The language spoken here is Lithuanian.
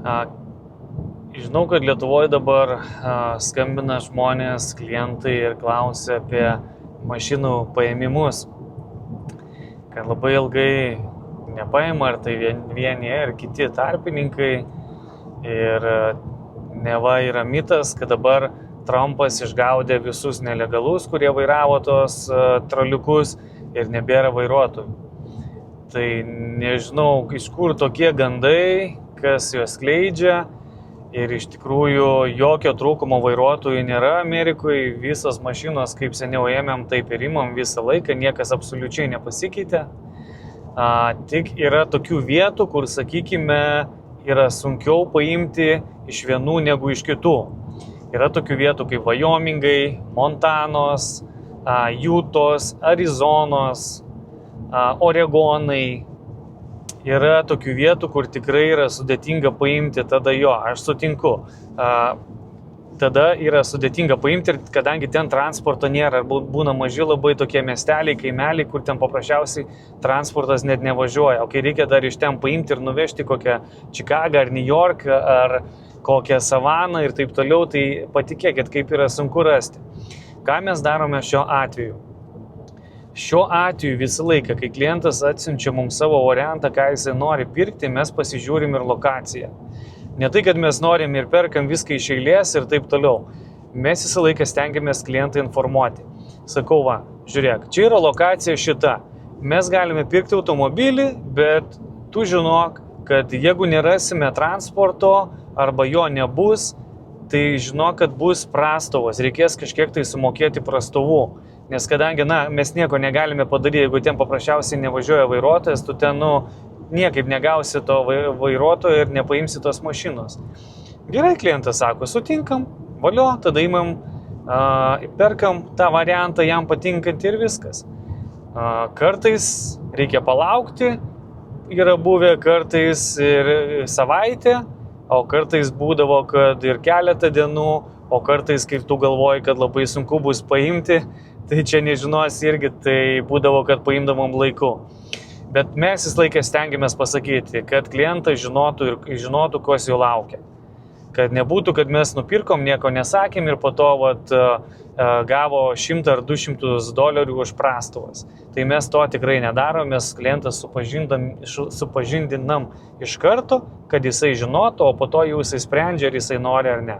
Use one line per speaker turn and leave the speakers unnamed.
Žinau, kad Lietuvoje dabar skambina žmonės, klientai ir klausia apie mašinų paėmimus. Kad labai ilgai nepaima, ar tai vieni ir kiti tarpininkai. Ir neva yra mitas, kad dabar Trumpas išgaudė visus nelegalus, kurie vairavo tos troliukus ir nebėra vairuotojų. Tai nežinau, iš kur tokie gandai, kas juos skleidžia. Ir iš tikrųjų jokio trūkumo vairuotojų nėra Amerikoje, visos mašinos kaip seniau ėmėm, taip ir imam visą laiką, niekas absoliučiai nepasikeitė. Tik yra tokių vietų, kur, sakykime, yra sunkiau paimti iš vienų negu iš kitų. Yra tokių vietų kaip Vajomingai, Montanos, Jutos, Arizonos, Oregonai. Yra tokių vietų, kur tikrai yra sudėtinga paimti, tada aš sutinku. Tada yra sudėtinga paimti, ir kadangi ten transporto nėra, būna maži labai tokie miesteliai, kaimeliai, kur ten paprasčiausiai transportas net nevažiuoja. O kai reikia dar iš ten paimti ir nuvežti kokią Čikagą ar New York ar kokią Savaną ir taip toliau, tai patikėkit, kaip yra sunku rasti. Ką mes darome šiuo atveju? Šiuo atveju visą laiką, kai klientas atsiunčia mums savo variantą, ką jisai nori pirkti, mes pasižiūrim ir lokaciją. Ne tai, kad mes norim ir perkam viską iš eilės ir taip toliau. Mes visą laiką stengiamės klientą informuoti. Sakau, žiūrėk, čia yra lokacija šita. Mes galime pirkti automobilį, bet tu žinok, kad jeigu nerasime transporto arba jo nebus, tai žinok, kad bus prastovas, reikės kažkiek tai sumokėti prastovų. Nes kadangi, mes nieko negalime padaryti, jeigu ten paprasčiausiai nevažiuoja vairuotojas, tu ten, niekaip negausi to vairuotojo ir nepaimsi tos mašinos. Gerai, klientas sako, sutinkam, valio, tada imam, perkam tą variantą, jam patinkantį ir viskas. Kartais reikia palaukti, yra buvę kartais ir savaitę, o kartais būdavo, kad ir keletą dienų, o kartais, kaip tu galvoji, kad labai sunku bus paimti, tai čia nežinosi irgi, tai būdavo, kad paimdavom laiku. Bet mes visą laiką stengiamės pasakyti, kad klientas žinotų, kas jo laukia. Kad nebūtų, kad mes nupirkom, nieko nesakėm ir po to gavo $100 ar $200 už prastovas. Tai mes to tikrai nedarom, mes klientas supažindinam iš karto, kad jisai žinotų, o po to jau jisai sprendžia, ar jisai nori ar ne.